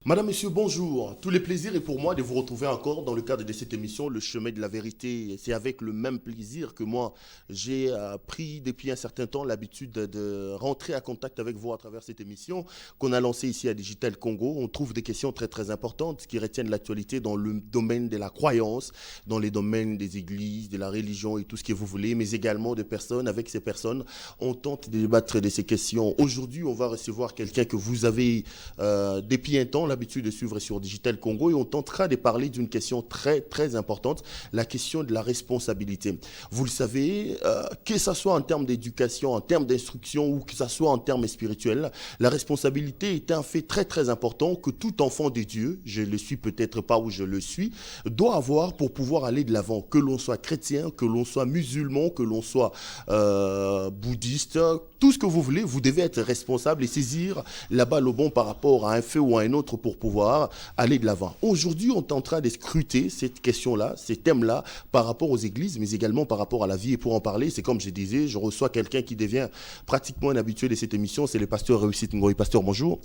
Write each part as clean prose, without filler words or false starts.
Madame, Monsieur, bonjour. Tous les plaisirs est pour moi de vous retrouver encore dans le cadre de cette émission, Le Chemin de la Vérité. C'est avec le même plaisir que moi, j'ai pris depuis un certain temps l'habitude de rentrer à contact avec vous à travers cette émission qu'on a lancée ici à Digital Congo. On trouve des questions très très importantes qui retiennent l'actualité dans le domaine de la croyance, dans les domaines des églises, de la religion et tout ce que vous voulez, mais également de personnes. Avec ces personnes, on tente de débattre de ces questions. Aujourd'hui, on va recevoir quelqu'un que vous avez depuis un temps l'habitude de suivre sur Digital Congo et on tentera de parler d'une question très très importante, la question de la responsabilité. Vous le savez, que ce soit en termes d'éducation, en termes d'instruction ou que ce soit en termes spirituels, la responsabilité est un fait très très important que tout enfant de Dieu, je le suis peut-être pas ou je le suis, doit avoir pour pouvoir aller de l'avant. Que l'on soit chrétien, que l'on soit musulman, que l'on soit bouddhiste, tout ce que vous voulez, vous devez être responsable et saisir la balle au bon par rapport à un fait ou à un autre pour pouvoir aller de l'avant. Aujourd'hui, on est en train de scruter cette question-là, ces thèmes-là, par rapport aux églises, mais également par rapport à la vie. Et pour en parler, c'est comme je disais, je reçois quelqu'un qui devient pratiquement un habitué de cette émission, c'est le pasteur Réussite Ngoï. Pasteur, bonjour.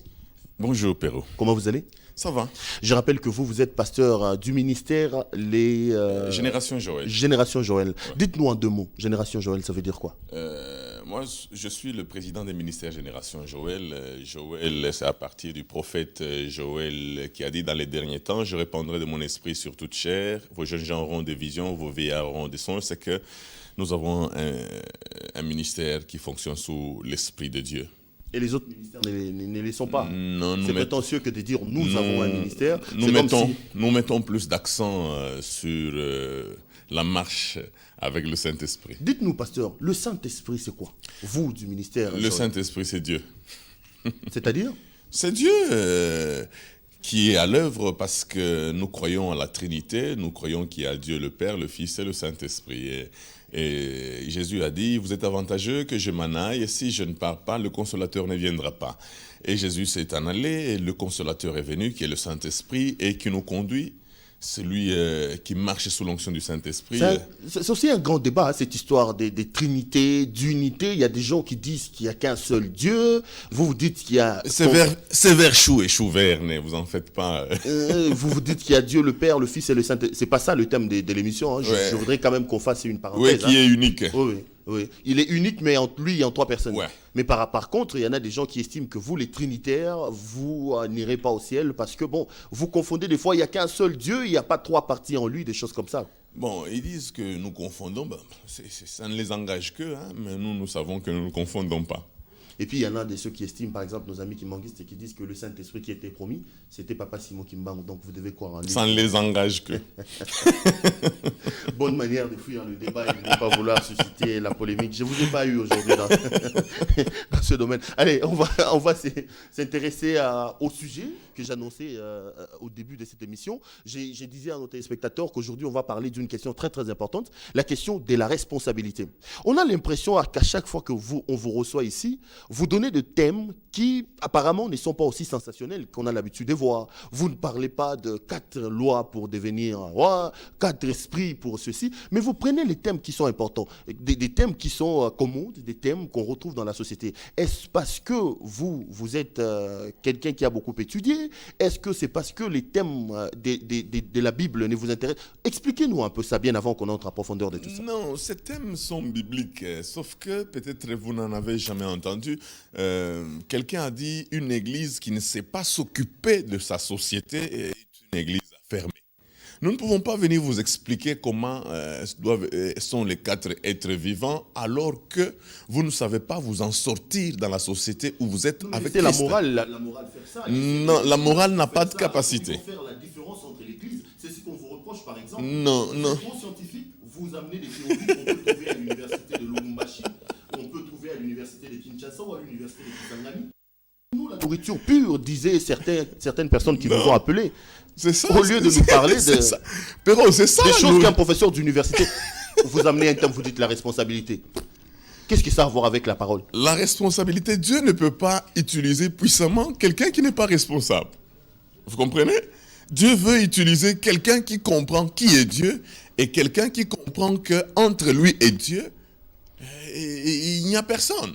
Bonjour Perrault. Comment vous allez? Ça va. Je rappelle que vous êtes pasteur du ministère Génération Joël. Génération Joël. Ouais. Dites-nous en deux mots, Génération Joël, ça veut dire quoi? Moi, je suis le président des ministères Génération Joël. Joël, c'est à partir du prophète Joël qui a dit dans les derniers temps, je répandrai de mon esprit sur toute chair, vos jeunes gens auront des visions, vos vieillards auront des songes. C'est que nous avons un ministère qui fonctionne sous l'esprit de Dieu. Et les autres ministères ne les sont pas. Non, c'est prétentieux que de dire nous avons un ministère. Nous mettons plus d'accent sur la marche avec le Saint-Esprit. Dites-nous, pasteur, le Saint-Esprit, c'est quoi? Vous, du ministère. Le Saint-Esprit, c'est Dieu. C'est-à-dire? C'est Dieu qui est à l'œuvre parce que nous croyons à la Trinité, nous croyons qu'il y a Dieu le Père, le Fils et le Saint-Esprit. Et Jésus a dit, vous êtes avantageux que je m'en aille, et si je ne pars pas, le Consolateur ne viendra pas. Et Jésus s'est en allé, et le Consolateur est venu, qui est le Saint-Esprit, et qui nous conduit. Celui qui marche sous l'onction du Saint-Esprit. C'est aussi un grand débat, hein, cette histoire des trinités, d'unité. Il y a des gens qui disent qu'il n'y a qu'un seul Dieu. Vous dites qu'il y a... C'est vert chou et chou vert, ne vous en faites pas. Vous dites qu'il y a Dieu le Père, le Fils et le Saint-Esprit. C'est pas ça le thème de l'émission. Hein. Je voudrais quand même qu'on fasse une parenthèse. Oui, qui est unique. Oui. Oui, il est unique, mais lui, il y a en trois personnes. Ouais. Mais par contre, il y en a des gens qui estiment que vous, les trinitaires, vous n'irez pas au ciel parce que, bon, vous confondez des fois, il n'y a qu'un seul Dieu, il n'y a pas trois parties en lui, des choses comme ça. Bon, ils disent que nous confondons, ça ne les engage que, hein, mais nous savons que nous ne confondons pas. Et puis, il y en a de ceux qui estiment, par exemple, nos amis kimbanguistes, et qui disent que le Saint-Esprit qui était promis, c'était Papa Simon Kimbangu, donc vous devez croire en lui. Ça ne les engage que. Bonne manière de fuir le débat et de ne pas vouloir susciter la polémique. Je ne vous ai pas eu aujourd'hui dans ce domaine. Allez, on va s'intéresser au sujet que j'annonçais au début de cette émission. Je disais à nos téléspectateurs qu'aujourd'hui, on va parler d'une question très très importante, la question de la responsabilité. On a l'impression qu'à chaque fois que on vous reçoit ici, vous donnez des thèmes qui apparemment ne sont pas aussi sensationnels qu'on a l'habitude de voir. Vous ne parlez pas de 4 lois pour devenir roi, 4 esprits pour ceci, mais vous prenez les thèmes qui sont importants, des thèmes qui sont communs, des thèmes qu'on retrouve dans la société. Est-ce parce que vous êtes quelqu'un qui a beaucoup étudié? Est-ce que c'est parce que les thèmes de la Bible ne vous intéressent? Expliquez-nous un peu ça bien avant qu'on entre en profondeur de tout ça. Non, ces thèmes sont bibliques, sauf que peut-être vous n'en avez jamais entendu. Quelqu'un a dit une église qui ne sait pas s'occuper de sa société est une église fermée. Nous ne pouvons pas venir vous expliquer comment sont les 4 êtres vivants alors que vous ne savez pas vous en sortir dans la société où vous êtes avec Christ. La morale faire ça. Non, la morale n'a pas de capacité. Il faut faire la différence entre l'église. C'est ce qu'on vous reproche par exemple. Non. Scientifique, vous amenez des théories qu'on peut trouver à l'université de Lubumbashi, qu'on peut trouver à l'université de Kinshasa ou à l'université de Kisangani. Nous, la nourriture pure, disaient certaines personnes qui vous ont appelés. C'est ça. Au lieu de nous parler Perrault, c'est ça, des choses qu'un professeur d'université vous amenez un thème, vous dites la responsabilité. Qu'est-ce que ça a à voir avec la parole? La responsabilité, Dieu ne peut pas utiliser puissamment quelqu'un qui n'est pas responsable. Vous comprenez? Dieu veut utiliser quelqu'un qui comprend qui est Dieu et quelqu'un qui comprend qu'entre lui et Dieu, il n'y a personne.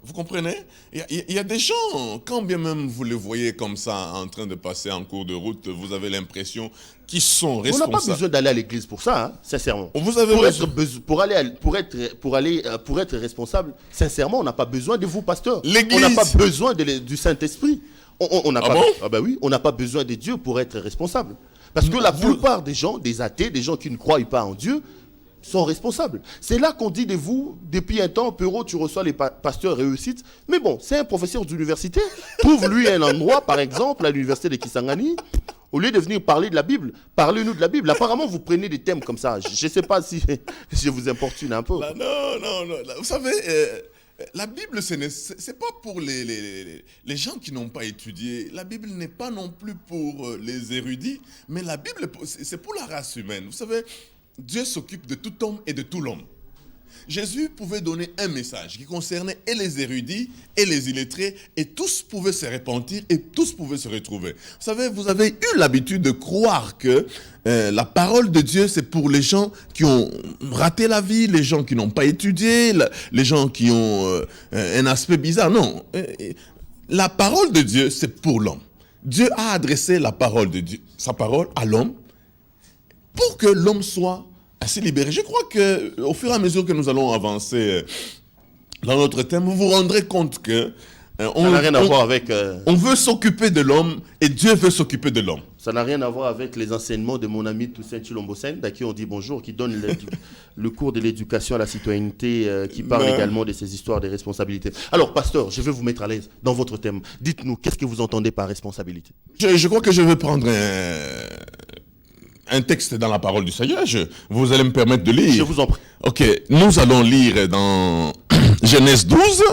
Vous comprenez? Il y a des gens, quand bien même vous les voyez comme ça, en train de passer en cours de route, vous avez l'impression qu'ils sont On n'a responsables. pas besoin d'aller à l'église pour ça, hein, sincèrement. Vous avez raison. Pour être responsable, sincèrement, on n'a pas besoin de vous, pasteur. L'église. On n'a pas besoin du Saint-Esprit. On n'a Ah pas, bon? ah bah oui, on n'a pas besoin de Dieu pour être responsable. Parce que la plupart des gens, des athées, des gens qui ne croient pas en Dieu, sont responsables. C'est là qu'on dit de vous, depuis un temps, Pero, tu reçois les pasteurs réussites. Mais bon, c'est un professeur d'université. Trouve-lui un endroit, par exemple, à l'université de Kisangani, au lieu de venir parler de la Bible. Parlez-nous de la Bible. Apparemment, vous prenez des thèmes comme ça. Je ne sais pas si je vous importune un peu. Là, non. Là, vous savez, la Bible, ce n'est pas pour les gens qui n'ont pas étudié. La Bible n'est pas non plus pour les érudits. Mais la Bible, c'est pour la race humaine. Vous savez, Dieu s'occupe de tout homme et de tout l'homme. Jésus pouvait donner un message qui concernait et les érudits et les illettrés, et tous pouvaient se repentir et tous pouvaient se retrouver. Vous savez, vous avez eu l'habitude de croire que la parole de Dieu, c'est pour les gens qui ont raté la vie, les gens qui n'ont pas étudié, les gens qui ont un aspect bizarre. Non, la parole de Dieu, c'est pour l'homme. Dieu a adressé la parole de Dieu, sa parole à l'homme, pour que l'homme soit assez libéré. Je crois qu'au fur et à mesure que nous allons avancer dans notre thème, vous vous rendrez compte que Ça n'a rien à voir avec... on veut s'occuper de l'homme et Dieu veut s'occuper de l'homme. Ça n'a rien à voir avec les enseignements de mon ami Toussaint Chilombo Sène, à qui on dit bonjour, qui donne le cours de l'éducation à la citoyenneté, qui parle également de ces histoires de responsabilités. Alors, pasteur, je vais vous mettre à l'aise dans votre thème. Dites-nous, qu'est-ce que vous entendez par responsabilité? Je crois que je vais prendre un texte dans la parole du Seigneur. Vous allez me permettre de lire. Je vous en prie. Ok, nous allons lire dans Genèse 12.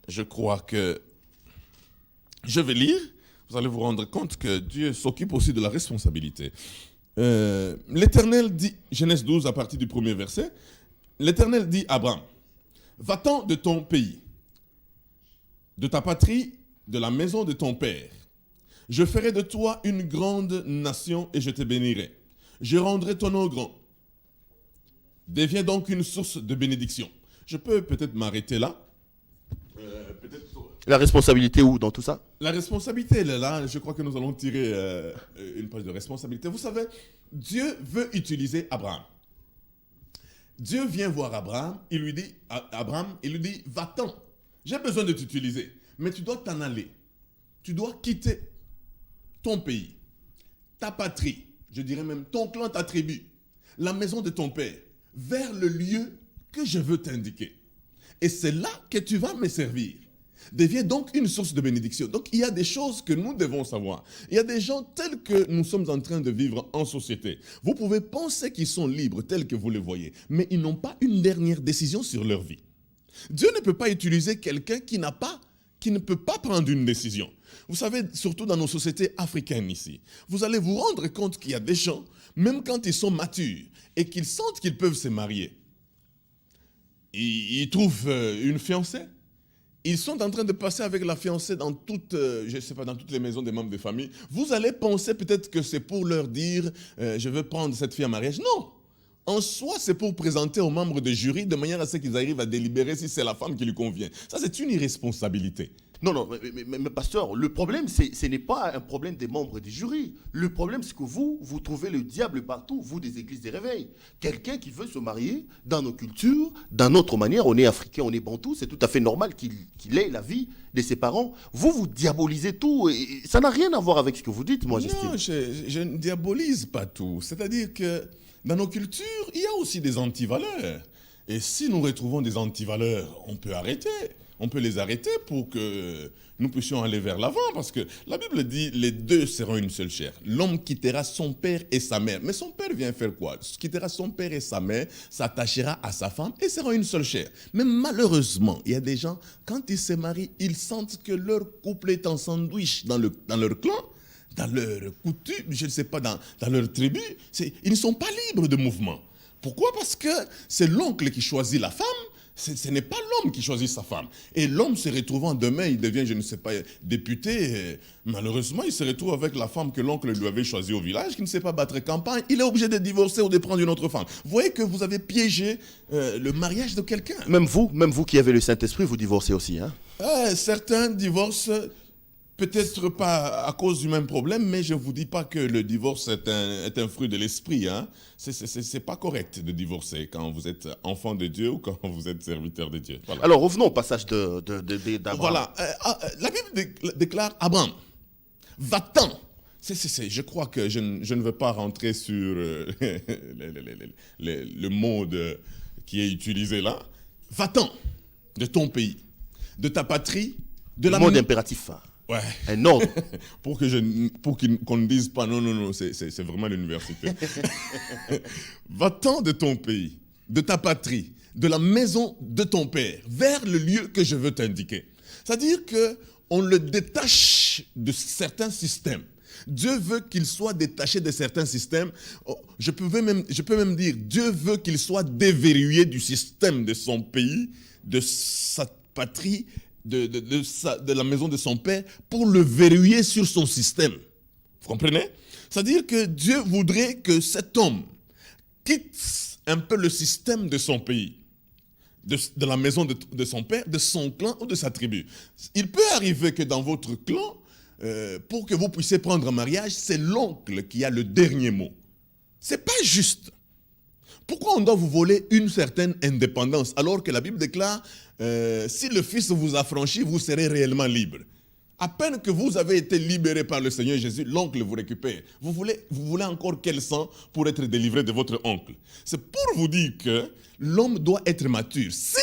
Je crois que je vais lire. Vous allez vous rendre compte que Dieu s'occupe aussi de la responsabilité. L'Éternel dit, Genèse 12 à partir du premier verset, l'Éternel dit à Abraham, va-t'en de ton pays, de ta patrie, de la maison de ton père. Je ferai de toi une grande nation et je te bénirai. Je rendrai ton nom grand. Deviens donc une source de bénédiction. Je peux peut-être m'arrêter là. La responsabilité où dans tout ça? La responsabilité, elle est là. Je crois que nous allons tirer une page de responsabilité. Vous savez, Dieu veut utiliser Abraham. Dieu vient voir Abraham, il lui dit, va-t'en. J'ai besoin de t'utiliser, mais tu dois t'en aller. Tu dois quitter ton pays, ta patrie, je dirais même ton clan, ta tribu, la maison de ton père, vers le lieu que je veux t'indiquer. Et c'est là que tu vas me servir. Deviens donc une source de bénédiction. Donc il y a des choses que nous devons savoir. Il y a des gens tels que nous sommes en train de vivre en société. Vous pouvez penser qu'ils sont libres tels que vous les voyez, mais ils n'ont pas une dernière décision sur leur vie. Dieu ne peut pas utiliser quelqu'un qui ne peut pas prendre une décision. Vous savez, surtout dans nos sociétés africaines ici, vous allez vous rendre compte qu'il y a des gens, même quand ils sont matures et qu'ils sentent qu'ils peuvent se marier, ils trouvent une fiancée. Ils sont en train de passer avec la fiancée dans toutes les maisons des membres de famille. Vous allez penser peut-être que c'est pour leur dire je veux prendre cette fille en mariage. Non! En soi, c'est pour présenter aux membres de jury de manière à ce qu'ils arrivent à délibérer si c'est la femme qui lui convient. Ça, c'est une irresponsabilité. Non, mais pasteur, le problème, ce n'est pas un problème des membres du jury. Le problème, c'est que vous trouvez le diable partout, vous des églises des réveils. Quelqu'un qui veut se marier dans nos cultures, dans notre manière, on est africain, on est bantou, c'est tout à fait normal qu'il ait la vie de ses parents. Vous diabolisez tout, et ça n'a rien à voir avec ce que vous dites, moi, j'estime. Non, je ne diabolise pas tout. C'est-à-dire que dans nos cultures, il y a aussi des antivaleurs. Et si nous retrouvons des antivaleurs, on peut arrêter. On peut les arrêter pour que nous puissions aller vers l'avant. Parce que la Bible dit, les deux seront une seule chair. L'homme quittera son père et sa mère. Mais son père vient faire quoi? Il quittera son père et sa mère, s'attachera à sa femme et seront une seule chair. Mais malheureusement, il y a des gens, quand ils se marient, ils sentent que leur couple est en sandwich dans leur clan, dans leur coutume, je ne sais pas, dans leur tribu. Ils ne sont pas libres de mouvement. Pourquoi? Parce que c'est l'oncle qui choisit la femme, Ce n'est pas l'homme qui choisit sa femme. Et l'homme se retrouvant demain, il devient, je ne sais pas, député. Et malheureusement, il se retrouve avec la femme que l'oncle lui avait choisie au village, qui ne sait pas battre campagne. Il est obligé de divorcer ou de prendre une autre femme. Vous voyez que vous avez piégé le mariage de quelqu'un. Même vous qui avez le Saint-Esprit, vous divorcez aussi. Hein? Certains divorcent, peut-être pas à cause du même problème, mais je ne vous dis pas que le divorce est un fruit de l'esprit. Hein. C'est pas correct de divorcer quand vous êtes enfant de Dieu ou quand vous êtes serviteur de Dieu. Voilà. Alors revenons au passage d'Abraham. Voilà. La Bible déclare Abraham, va-t'en. Je crois que je ne veux pas rentrer sur le mot qui est utilisé là. Va-t'en de ton pays, de ta patrie, de la... Le mot impératif. Ouais. Un ordre. pour qu'on ne dise pas non, c'est vraiment l'université. Va-t'en de ton pays, de ta patrie, de la maison de ton père, vers le lieu que je veux t'indiquer. C'est-à-dire qu'on le détache de certains systèmes. Dieu veut qu'il soit détaché de certains systèmes. Je peux même dire, Dieu veut qu'il soit déverrouillé du système de son pays, de sa patrie, de la maison de son père, pour le verrouiller sur son système. Vous comprenez? C'est-à-dire que Dieu voudrait que cet homme quitte un peu le système de son pays, de la maison de son père, de son clan ou de sa tribu. Il peut arriver que dans votre clan, pour que vous puissiez prendre un mariage, c'est l'oncle qui a le dernier mot. C'est pas juste. Pourquoi on doit vous voler une certaine indépendance alors que la Bible déclare si le Fils vous affranchit, vous serez réellement libre. À peine que vous avez été libéré par le Seigneur Jésus, l'oncle vous récupère. Vous voulez encore quel sang pour être délivré de votre oncle? C'est pour vous dire que l'homme doit être mature. Si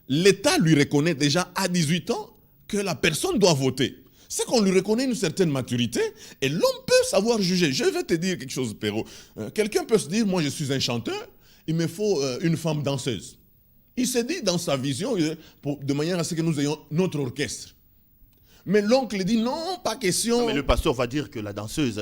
l'État lui reconnaît déjà à 18 ans que la personne doit voter, c'est qu'on lui reconnaît une certaine maturité et l'homme peut savoir juger. Je vais te dire quelque chose, Perrault. Quelqu'un peut se dire, moi je suis un chanteur, il me faut une femme danseuse. Il s'est dit dans sa vision, de manière à ce que nous ayons notre orchestre. Mais l'oncle dit non, pas question. Non, mais le pasteur va dire que la danseuse,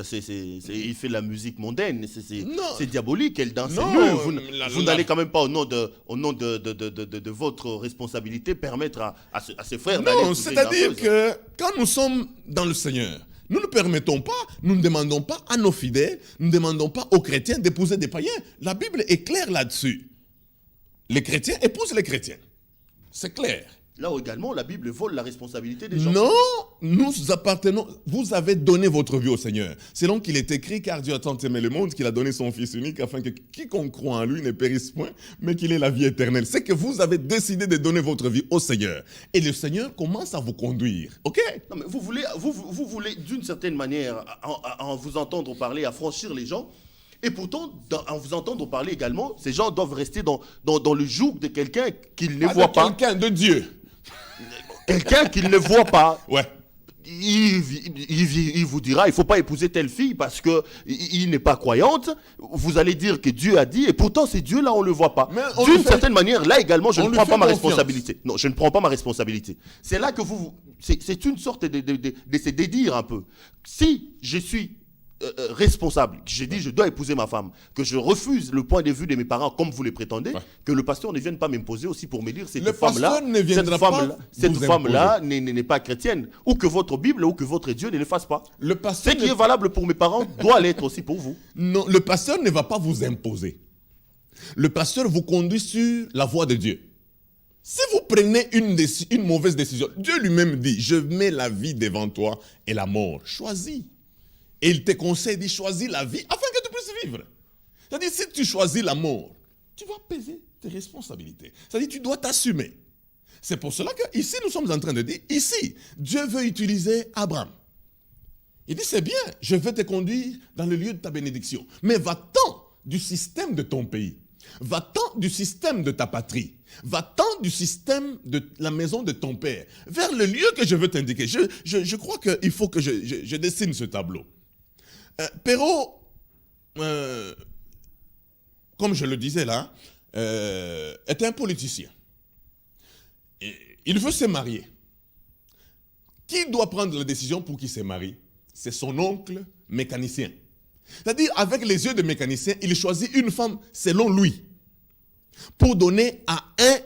il fait la musique mondaine, c'est diabolique, elle danse. Non, vous n'allez quand même pas au nom de votre responsabilité permettre à ses frères d'aller. Non, c'est-à-dire que quand nous sommes dans le Seigneur, nous ne permettons pas, nous ne demandons pas à nos fidèles, nous ne demandons pas aux chrétiens d'épouser des païens. La Bible est claire là-dessus. Les chrétiens épousent les chrétiens. C'est clair. Là également, la Bible vole la responsabilité des gens. Non, nous appartenons, vous avez donné votre vie au Seigneur. Selon qu'il est écrit, car Dieu a tant aimé le monde qu'il a donné son Fils unique afin que quiconque croit en lui ne périsse point, mais qu'il ait la vie éternelle. C'est que vous avez décidé de donner votre vie au Seigneur. Et le Seigneur commence à vous conduire. Ok? Non, mais vous voulez d'une certaine manière, en vous entendre parler, affranchir les gens. Et pourtant, en vous entendre parler également, ces gens doivent rester dans le joug de quelqu'un qu'ils ne voient pas. Quelqu'un de Dieu. Quelqu'un qu'ils ne voient pas. Ouais. Il vous dira, il ne faut pas épouser telle fille parce qu'il n'est pas croyante. Vous allez dire que Dieu a dit, et pourtant c'est Dieu là, on ne le voit pas. D'une certaine manière, là également, je ne prends pas ma responsabilité. Non, je ne prends pas ma responsabilité. C'est là que c'est une sorte de se dédire un peu. Si je suis responsable, j'ai dit je dois épouser ma femme, que je refuse le point de vue de mes parents comme vous le prétendez, que le pasteur ne vienne pas m'imposer aussi pour me dire cette femme-là n'est pas chrétienne, ou que votre Bible ou que votre Dieu ne le fasse pas. Ce qui est valable pour mes parents doit l'être aussi pour vous. Non, le pasteur ne va pas vous imposer. Le pasteur vous conduit sur la voie de Dieu. Si vous prenez une mauvaise décision, Dieu lui-même dit, je mets la vie devant toi et la mort. Choisis. Et il te conseille de choisir la vie afin que tu puisses vivre. C'est-à-dire, si tu choisis la mort, tu vas peser tes responsabilités. C'est-à-dire, tu dois t'assumer. C'est pour cela qu'ici, nous sommes en train de dire, ici, Dieu veut utiliser Abraham. Il dit, c'est bien, je vais te conduire dans le lieu de ta bénédiction. Mais va-t'en du système de ton pays. Va-t'en du système de ta patrie. Va-t'en du système de la maison de ton père. Vers le lieu que je veux t'indiquer. Je crois qu'il faut que je dessine ce tableau. Perrault, comme je le disais là, est un politicien. Et il veut se marier. Qui doit prendre la décision pour qu'il se marie? C'est son oncle mécanicien. C'est-à-dire, avec les yeux de mécanicien, il choisit une femme selon lui, pour donner à un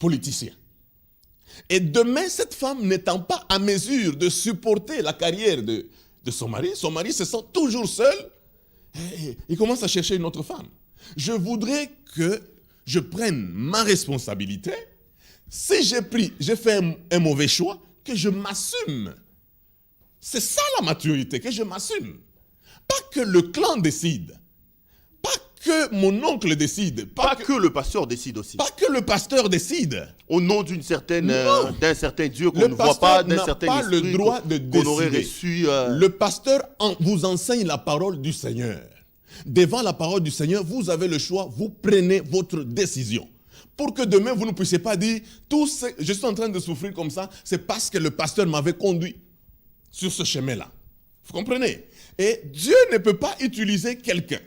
politicien. Et demain, cette femme n'étant pas à mesure de supporter la carrière de son mari se sent toujours seul, et il commence à chercher une autre femme. Je voudrais que je prenne ma responsabilité. Si j'ai fait un mauvais choix, que je m'assume. C'est ça la maturité, que je m'assume. Pas que le clan décide. Pas que mon oncle décide. Pas que le pasteur décide aussi. Pas que le pasteur décide. Au nom d'un certain Dieu qu'on Le ne voit pas, pasteur d'un n'a certain pas esprit le droit de qu'on aurait décider. reçu. Le pasteur vous enseigne la parole du Seigneur. Devant la parole du Seigneur, vous avez le choix, vous prenez votre décision. Pour que demain, vous ne puissiez pas dire, je suis en train de souffrir comme ça, c'est parce que le pasteur m'avait conduit sur ce chemin-là. Vous comprenez? Et Dieu ne peut pas utiliser quelqu'un.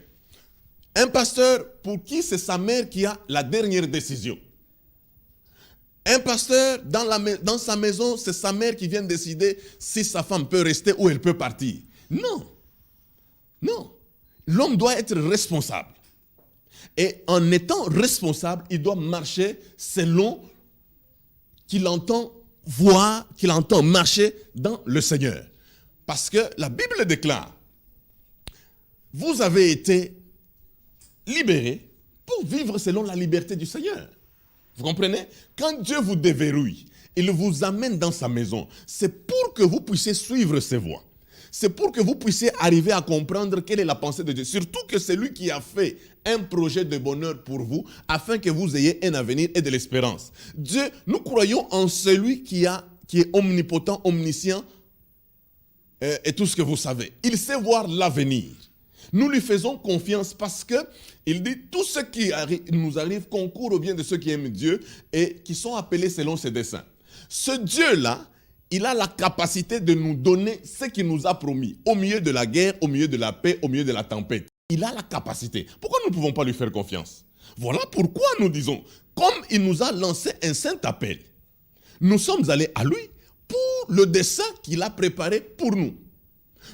Un pasteur pour qui c'est sa mère qui a la dernière décision. Un pasteur, dans sa maison, c'est sa mère qui vient décider si sa femme peut rester ou elle peut partir. Non. Non. L'homme doit être responsable. Et en étant responsable, il doit marcher selon qu'il entend voir, qu'il entend marcher dans le Seigneur. Parce que la Bible déclare, vous avez été libérés pour vivre selon la liberté du Seigneur. Vous comprenez? Quand Dieu vous déverrouille, il vous amène dans sa maison, c'est pour que vous puissiez suivre ses voies. C'est pour que vous puissiez arriver à comprendre quelle est la pensée de Dieu. Surtout que c'est lui qui a fait un projet de bonheur pour vous, afin que vous ayez un avenir et de l'espérance. Dieu, nous croyons en celui qui est omnipotent, omniscient, et tout ce que vous savez. Il sait voir l'avenir. Nous lui faisons confiance parce que il dit tout ce qui nous arrive concourt au bien de ceux qui aiment Dieu et qui sont appelés selon ses desseins. Ce Dieu-là, il a la capacité de nous donner ce qu'il nous a promis au milieu de la guerre, au milieu de la paix, au milieu de la tempête. Il a la capacité. Pourquoi nous ne pouvons pas lui faire confiance? Voilà pourquoi nous disons, comme il nous a lancé un saint appel, nous sommes allés à lui pour le dessein qu'il a préparé pour nous.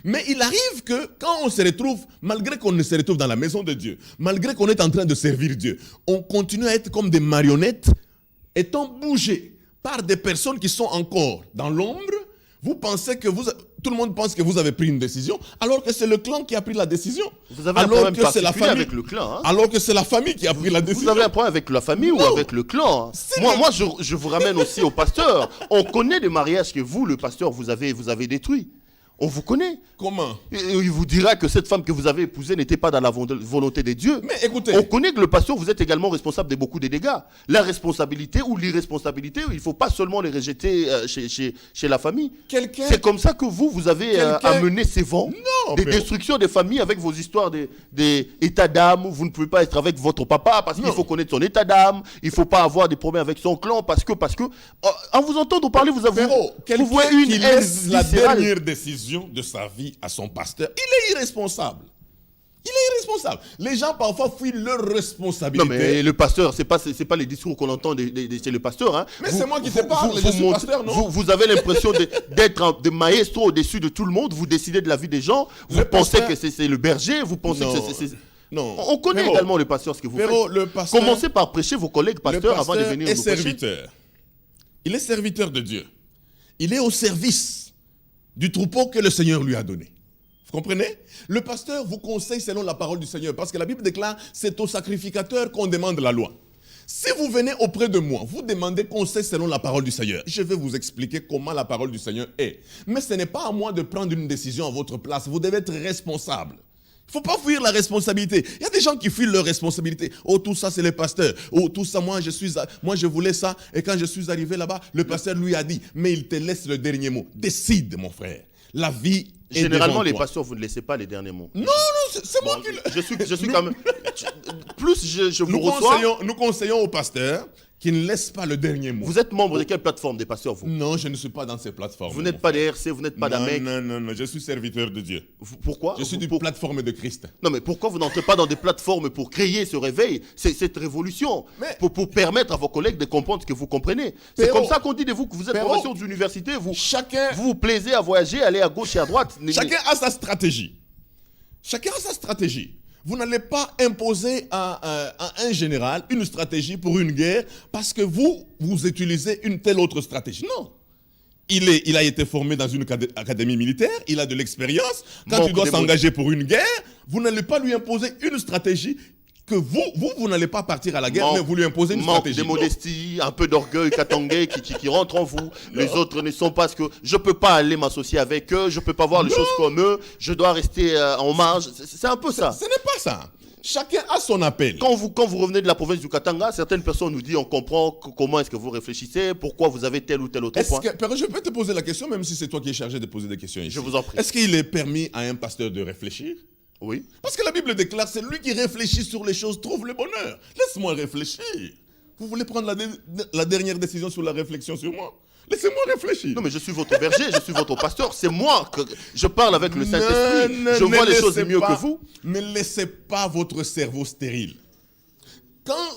Mais il arrive que quand on se retrouve, malgré qu'on se retrouve dans la maison de Dieu, malgré qu'on est en train de servir Dieu, on continue à être comme des marionnettes, étant bougés par des personnes qui sont encore dans l'ombre. Vous pensez que tout le monde pense que vous avez pris une décision, alors que c'est le clan qui a pris la décision. Vous avez un problème particulier avec le clan. Hein? Alors que c'est la famille qui a pris la décision. Vous avez un problème avec la famille ou avec le clan? Moi, je vous ramène aussi au pasteur. On connaît des mariages que vous, le pasteur, vous avez détruits. On vous connaît. Comment? Il vous dira que cette femme que vous avez épousée n'était pas dans la volonté de Dieu. Mais écoutez. On connaît que le pasteur, vous êtes également responsable de beaucoup de dégâts. La responsabilité ou l'irresponsabilité, il ne faut pas seulement les rejeter chez la famille. C'est comme ça que vous avez amené ces vents de destruction des familles avec vos histoires d'état d'âme. Vous ne pouvez pas être avec votre papa parce qu'il faut connaître son état d'âme. Il ne faut pas avoir des problèmes avec son clan parce que en vous entendant parler, vous voyez une haine la dernière décision de sa vie à son pasteur, il est irresponsable. Il est irresponsable. Les gens parfois fuient leur responsabilité. Non mais le pasteur, c'est pas les discours qu'on entend chez le pasteur. Hein. Mais c'est moi qui te parle, je suis pasteur, non? Vous avez l'impression d'être de maestro au-dessus de tout le monde, vous décidez de la vie des gens, vous pensez que c'est le berger, vous pensez que c'est... Non. On connaît également le pasteur, ce que vous faites. Commencez par prêcher vos collègues pasteurs avant de venir nous prêcher. Serviteur. Il est serviteur de Dieu. Il est au service du troupeau que le Seigneur lui a donné. Vous comprenez? Le pasteur vous conseille selon la parole du Seigneur, parce que la Bible déclare, c'est au sacrificateur qu'on demande la loi. Si vous venez auprès de moi, vous demandez conseil selon la parole du Seigneur. Je vais vous expliquer comment la parole du Seigneur est. Mais ce n'est pas à moi de prendre une décision à votre place. Vous devez être responsable. Il ne faut pas fuir la responsabilité. Il y a des gens qui fuient leur responsabilité. Oh, tout ça, c'est le pasteur. Oh, tout ça, moi, je voulais ça. Et quand je suis arrivé là-bas, le pasteur lui a dit, mais il te laisse le dernier mot. Décide, mon frère. La vie est généralement, les devant toi. pasteurs, vous ne laissez pas les derniers mots. Non, c'est moi qui le... Je suis quand même... Plus je vous reçois... Nous conseillons aux pasteurs qui ne laissent pas le dernier mot. Vous êtes membre de quelle plateforme des pasteurs, vous? Non, je ne suis pas dans ces plateformes. Vous n'êtes pas des RC, vous n'êtes pas d'AMEC? Non, je suis serviteur de Dieu. Pourquoi? Je suis d'une plateforme de Christ. Non, mais pourquoi vous n'entrez pas dans des plateformes pour créer ce réveil, cette révolution, pour permettre à vos collègues de comprendre ce que vous comprenez? C'est comme ça qu'on dit de vous que vous êtes professeur d'université, vous vous plaisez à voyager, aller à gauche et à droite. Chacun a sa stratégie. Chacun a sa stratégie. Vous n'allez pas imposer à un général une stratégie pour une guerre parce que vous utilisez une telle autre stratégie. Non. Il a été formé dans une académie militaire, il a de l'expérience. Quand il doit s'engager pour une guerre, vous n'allez pas lui imposer une stratégie que vous n'allez pas partir à la guerre, mais vous lui imposez une stratégie. Manque de modestie, un peu d'orgueil katangais qui rentre en vous. Les autres ne sont pas ce que... Je ne peux pas aller m'associer avec eux, je ne peux pas voir les choses comme eux, je dois rester en marge. C'est un peu ça. Ce n'est pas ça. Chacun a son appel. Quand vous revenez de la province du Katanga, certaines personnes nous disent, on comprend comment est-ce que vous réfléchissez, pourquoi vous avez tel ou tel autre point. Je peux te poser la question, même si c'est toi qui es chargé de poser des questions ici. Je vous en prie. Est-ce qu'il est permis à un pasteur de réfléchir? Oui. Parce que la Bible déclare, c'est lui qui réfléchit sur les choses trouve le bonheur. Laisse-moi réfléchir. Vous voulez prendre la dernière décision sur la réflexion sur moi? Laissez-moi réfléchir. Non, mais je suis votre berger, je suis votre pasteur. C'est moi que je parle avec le Saint-Esprit. Je vois les choses mieux que vous. Ne laissez pas votre cerveau stérile. Quand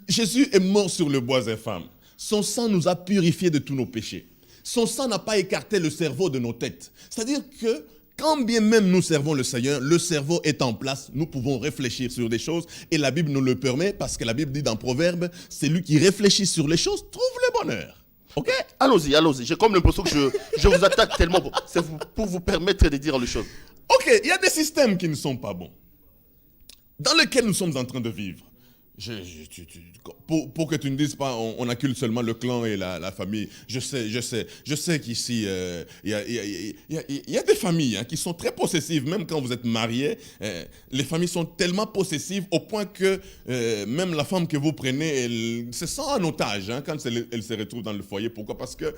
Jésus est mort sur le bois infâme, son sang nous a purifiés de tous nos péchés. Son sang n'a pas écarté le cerveau de nos têtes. C'est-à-dire que quand bien même nous servons le Seigneur, le cerveau est en place, nous pouvons réfléchir sur des choses et la Bible nous le permet parce que la Bible dit dans Proverbe, c'est lui qui réfléchit sur les choses, trouve le bonheur. Ok? Allons-y. J'ai comme l'impression que je vous attaque tellement pour vous permettre de dire les choses. Ok, il y a des systèmes qui ne sont pas bons, dans lesquels nous sommes en train de vivre. Pour que tu ne dises pas, on accule seulement le clan et la famille. Je sais qu'ici, il y a des familles qui sont très possessives, même quand vous êtes mariés. Les familles sont tellement possessives au point que même la femme que vous prenez, elle se sent en otage quand elle se retrouve dans le foyer. Pourquoi? Parce que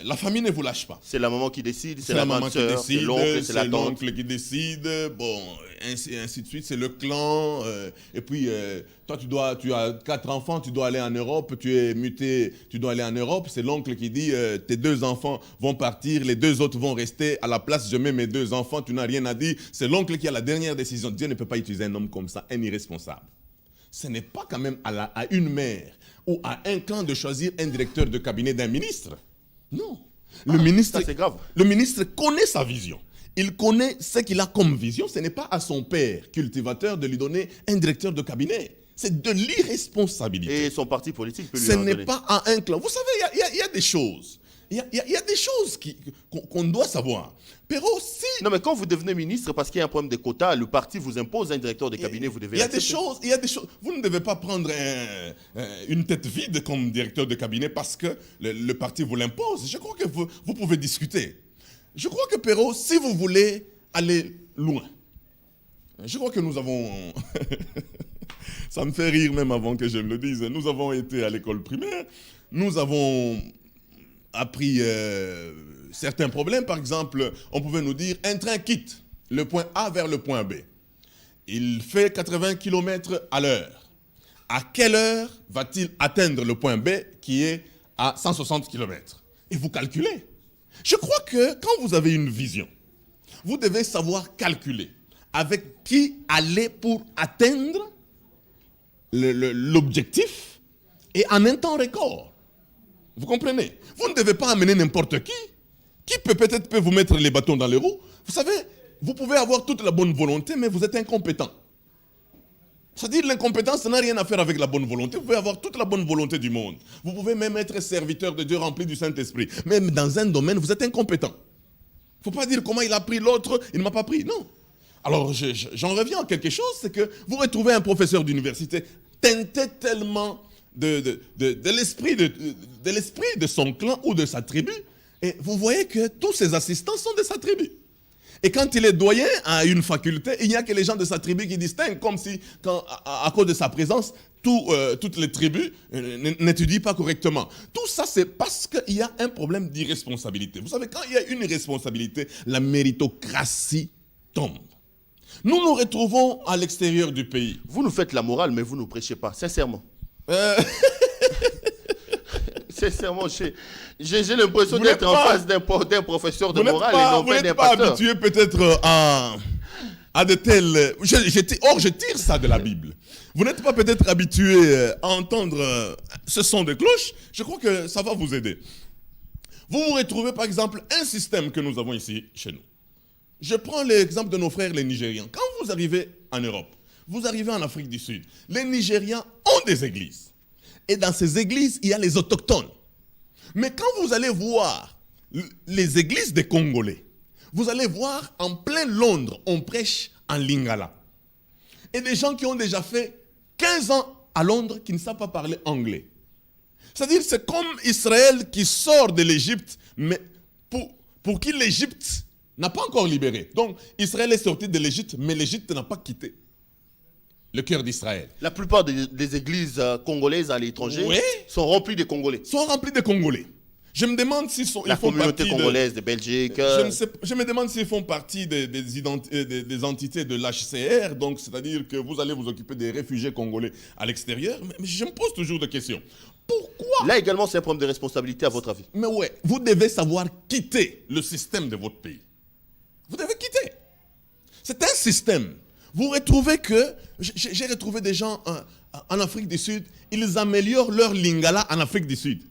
la famille ne vous lâche pas. C'est la maman qui décide, c'est la la maman qui décide, c'est l'oncle qui décide, bon, ainsi de suite, c'est le clan. Et puis, toi, tu as 4 enfants, tu dois aller en Europe, tu es muté, tu dois aller en Europe. C'est l'oncle qui dit, tes 2 enfants vont partir, les 2 autres vont rester. À la place, je mets mes 2 enfants, tu n'as rien à dire. C'est l'oncle qui a la dernière décision. Dieu ne peut pas utiliser un homme comme ça, un irresponsable. Ce n'est pas quand même à une mère ou à un clan de choisir un directeur de cabinet d'un ministre. Non. Ça, c'est grave. Le ministre connaît sa vision. Il connaît ce qu'il a comme vision. Ce n'est pas à son père, cultivateur, de lui donner un directeur de cabinet. C'est de l'irresponsabilité. Et son parti politique peut lui Ce en donner. n'est pas à un clan. Vous savez, il y a des choses. Il y a des choses qu'on doit savoir. Pero si... Non, mais quand vous devenez ministre, parce qu'il y a un problème de quotas, le parti vous impose un directeur de cabinet, vous devez il y a des choses. Vous ne devez pas prendre une tête vide comme directeur de cabinet parce que le parti vous l'impose. Je crois que vous pouvez discuter. Je crois que, Perrault, si vous voulez aller loin, je crois que nous avons... Ça me fait rire même avant que je le dise. Nous avons été à l'école primaire. Nous avons appris certains problèmes. Par exemple, on pouvait nous dire, un train quitte le point A vers le point B. Il fait 80 km à l'heure. À quelle heure va-t-il atteindre le point B qui est à 160 km? Et vous calculez. Je crois que quand vous avez une vision, vous devez savoir calculer avec qui aller pour atteindre l'objectif et en un temps record. Vous comprenez? Vous ne devez pas amener n'importe qui peut vous mettre les bâtons dans les roues. Vous savez, vous pouvez avoir toute la bonne volonté, mais vous êtes incompétent. C'est-à-dire l'incompétence n'a rien à faire avec la bonne volonté. Vous pouvez avoir toute la bonne volonté du monde. Vous pouvez même être serviteur de Dieu rempli du Saint-Esprit. Même dans un domaine, vous êtes incompétent. Il ne faut pas dire comment il a pris l'autre, il ne m'a pas pris. Non. Alors, j'en reviens à quelque chose, c'est que vous retrouvez un professeur d'université teinté tellement de l'esprit de son clan ou de sa tribu, et vous voyez que tous ses assistants sont de sa tribu. Et quand il est doyen à une faculté, il n'y a que les gens de sa tribu qui distinguent, comme si, à cause de sa présence, toutes les tribus n'étudient pas correctement. Tout ça, c'est parce qu'il y a un problème d'irresponsabilité. Vous savez, quand il y a une irresponsabilité, la méritocratie tombe. Nous nous retrouvons à l'extérieur du pays. Vous nous faites la morale, mais vous ne nous prêchez pas, sincèrement. Sincèrement, j'ai l'impression d'être en face d'un professeur de morale et non pas d'un pasteur. Vous n'êtes pas habitué peut-être à de tels... je tire ça de la Bible. Vous n'êtes pas peut-être habitué à entendre ce son de cloche. Je crois que ça va vous aider. Vous vous retrouvez par exemple un système que nous avons ici chez nous. Je prends l'exemple de nos frères les Nigérians. Quand vous arrivez en Europe, Vous arrivez en Afrique du Sud. Les Nigérians ont des églises. Et dans ces églises, il y a les autochtones. Mais quand vous allez voir les églises des Congolais, vous allez voir en plein Londres, on prêche en lingala. Et des gens qui ont déjà fait 15 ans à Londres qui ne savent pas parler anglais. C'est-à-dire c'est comme Israël qui sort de l'Égypte, mais pour qui l'Égypte n'a pas encore libéré. Donc Israël est sorti de l'Égypte, mais l'Égypte n'a pas quitté le cœur d'Israël. La plupart des églises congolaises à l'étranger sont remplies de Congolais. Sont remplis de Congolais. Je me demande s'ils font La communauté congolaise de Belgique. Je me demande s'ils font partie des entités de l'HCR, donc c'est-à-dire que vous allez vous occuper des réfugiés congolais à l'extérieur. Mais je me pose toujours des questions. Pourquoi? Là également, c'est un problème de responsabilité à votre avis. Mais ouais, vous devez savoir quitter le système de votre pays. Vous devez quitter. C'est un système. Vous retrouvez que, j'ai retrouvé des gens en Afrique du Sud, ils améliorent leur lingala en Afrique du Sud.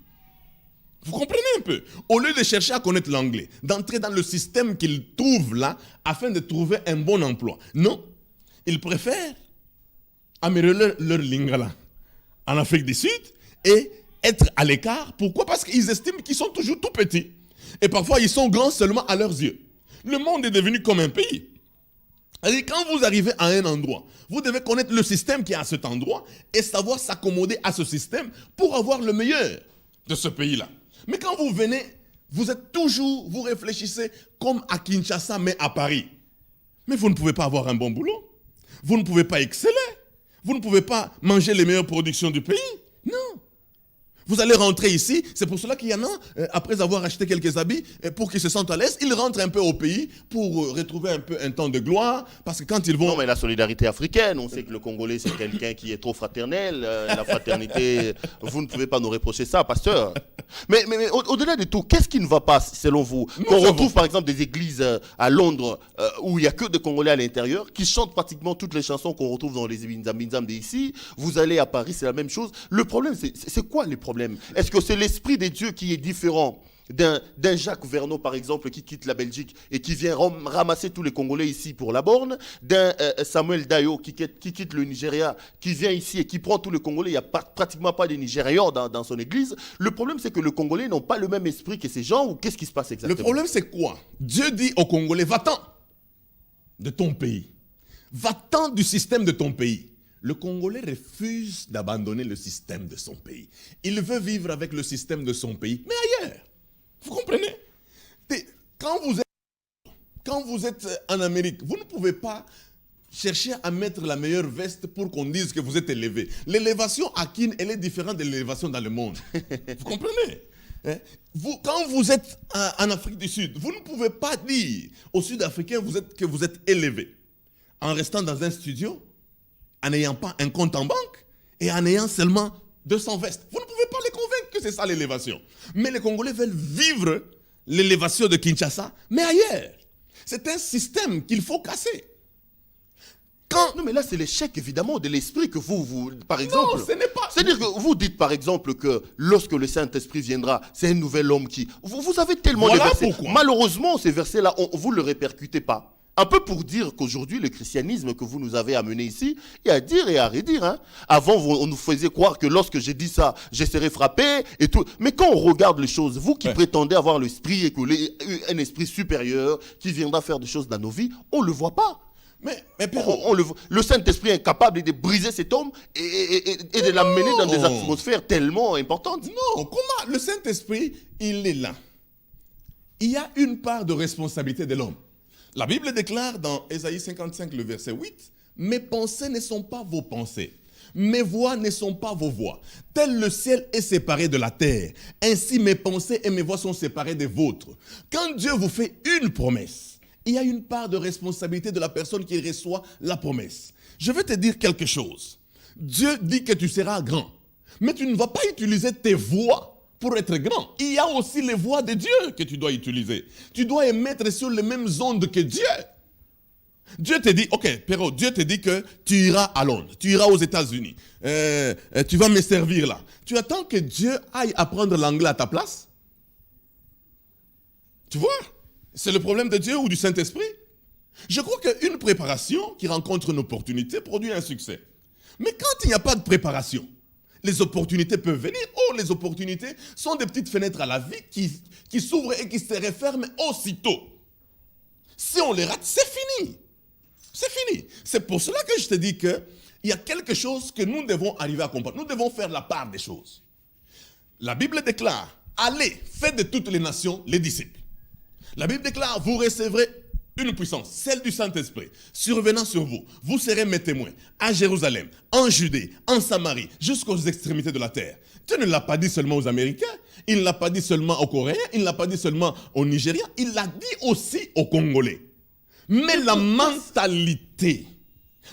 Vous comprenez un peu? Au lieu de chercher à connaître l'anglais, d'entrer dans le système qu'ils trouvent là, afin de trouver un bon emploi. Non, ils préfèrent améliorer leur lingala en Afrique du Sud et être à l'écart. Pourquoi? Parce qu'ils estiment qu'ils sont toujours tout petits. Et parfois, ils sont grands seulement à leurs yeux. Le monde est devenu comme un pays. C'est-à-dire, quand vous arrivez à un endroit, vous devez connaître le système qui est à cet endroit et savoir s'accommoder à ce système pour avoir le meilleur de ce pays-là. Mais quand vous venez, vous réfléchissez comme à Kinshasa, mais à Paris. Mais vous ne pouvez pas avoir un bon boulot. Vous ne pouvez pas exceller. Vous ne pouvez pas manger les meilleures productions du pays. Non. Vous allez rentrer ici, c'est pour cela qu'il y en a, après avoir acheté quelques habits, pour qu'ils se sentent à l'aise, ils rentrent un peu au pays pour retrouver un peu un temps de gloire, parce que quand ils vont... Non, mais la solidarité africaine, on sait que le Congolais, c'est quelqu'un qui est trop fraternel, la fraternité, vous ne pouvez pas nous reprocher ça, pasteur. Mais au-delà de tout, qu'est-ce qui ne va pas, selon vous? Qu'on retrouve par exemple des églises à Londres, où il n'y a que des Congolais à l'intérieur, qui chantent pratiquement toutes les chansons qu'on retrouve dans les Binzam d'ici. Vous allez à Paris, c'est la même chose. Le problème, c'est quoi les problèmes? Est-ce que c'est l'esprit des dieux qui est différent d'un Jacques Verneau, par exemple, qui quitte la Belgique et qui vient ramasser tous les Congolais ici pour la borne, d'un Samuel Dayo qui quitte le Nigeria, qui vient ici et qui prend tous les Congolais? Il n'y a pratiquement pas de Nigérians dans son église. Le problème, c'est que les Congolais n'ont pas le même esprit que ces gens, ou qu'est-ce qui se passe exactement? Le problème, c'est quoi? Dieu dit aux Congolais, va-t'en de ton pays. Va-t'en du système de ton pays. Le Congolais refuse d'abandonner le système de son pays. Il veut vivre avec le système de son pays, mais ailleurs. Vous comprenez? Quand vous êtes en Amérique, vous ne pouvez pas chercher à mettre la meilleure veste pour qu'on dise que vous êtes élevé. L'élévation à Kin, elle est différente de l'élévation dans le monde. Vous comprenez? Quand vous êtes en Afrique du Sud, vous ne pouvez pas dire aux Sud-Africains que vous êtes élevé en restant dans un studio, en n'ayant pas un compte en banque et en ayant seulement 200 vestes. Vous ne pouvez pas les convaincre que c'est ça l'élévation. Mais les Congolais veulent vivre l'élévation de Kinshasa, mais ailleurs. C'est un système qu'il faut casser. Non, mais là, c'est l'échec, évidemment, de l'esprit que vous, par exemple... Non, ce n'est pas... C'est-à-dire que vous dites, par exemple, que lorsque le Saint-Esprit viendra, c'est un nouvel homme qui... Vous avez tellement de versets. Pourquoi. Malheureusement, ces versets-là, vous ne le répercutez pas. Un peu pour dire qu'aujourd'hui, le christianisme que vous nous avez amené ici, il y a à dire et à redire. Hein. Avant, on nous faisait croire que lorsque j'ai dit ça, je serais frappé et tout. Mais quand on regarde les choses, vous qui prétendez avoir l'esprit et un esprit supérieur qui viendra faire des choses dans nos vies, on ne le voit pas. Mais le Saint-Esprit est incapable de briser cet homme et de l'amener dans des atmosphères tellement importantes. Non, comment? Le Saint-Esprit, il est là. Il y a une part de responsabilité de l'homme. La Bible déclare dans Ésaïe 55, le verset 8, « Mes pensées ne sont pas vos pensées, mes voix ne sont pas vos voix. Tel le ciel est séparé de la terre, ainsi mes pensées et mes voix sont séparées des vôtres. » Quand Dieu vous fait une promesse, il y a une part de responsabilité de la personne qui reçoit la promesse. Je vais te dire quelque chose. Dieu dit que tu seras grand, mais tu ne vas pas utiliser tes voix pour être grand. Il y a aussi les voix de Dieu que tu dois utiliser. Tu dois émettre sur les mêmes ondes que Dieu. Dieu te dit, ok, Péro, Dieu te dit que tu iras à Londres, tu iras aux États-Unis, tu vas me servir là. Tu attends que Dieu aille apprendre l'anglais à ta place? Tu vois? C'est le problème de Dieu ou du Saint-Esprit? Je crois qu'une préparation qui rencontre une opportunité produit un succès. Mais quand il n'y a pas de préparation, les opportunités peuvent venir. Oh, les opportunités sont des petites fenêtres à la vie qui s'ouvrent et qui se referment aussitôt. Si on les rate, c'est fini. C'est fini. C'est pour cela que je te dis qu'il y a quelque chose que nous devons arriver à comprendre. Nous devons faire la part des choses. La Bible déclare, allez, faites de toutes les nations les disciples. La Bible déclare, vous recevrez une puissance, celle du Saint-Esprit, survenant sur vous. Vous serez mes témoins à Jérusalem, en Judée, en Samarie, jusqu'aux extrémités de la terre. Dieu ne l'a pas dit seulement aux Américains, il ne l'a pas dit seulement aux Coréens, il ne l'a pas dit seulement aux Nigériens, il l'a dit aussi aux Congolais. Mais la mentalité,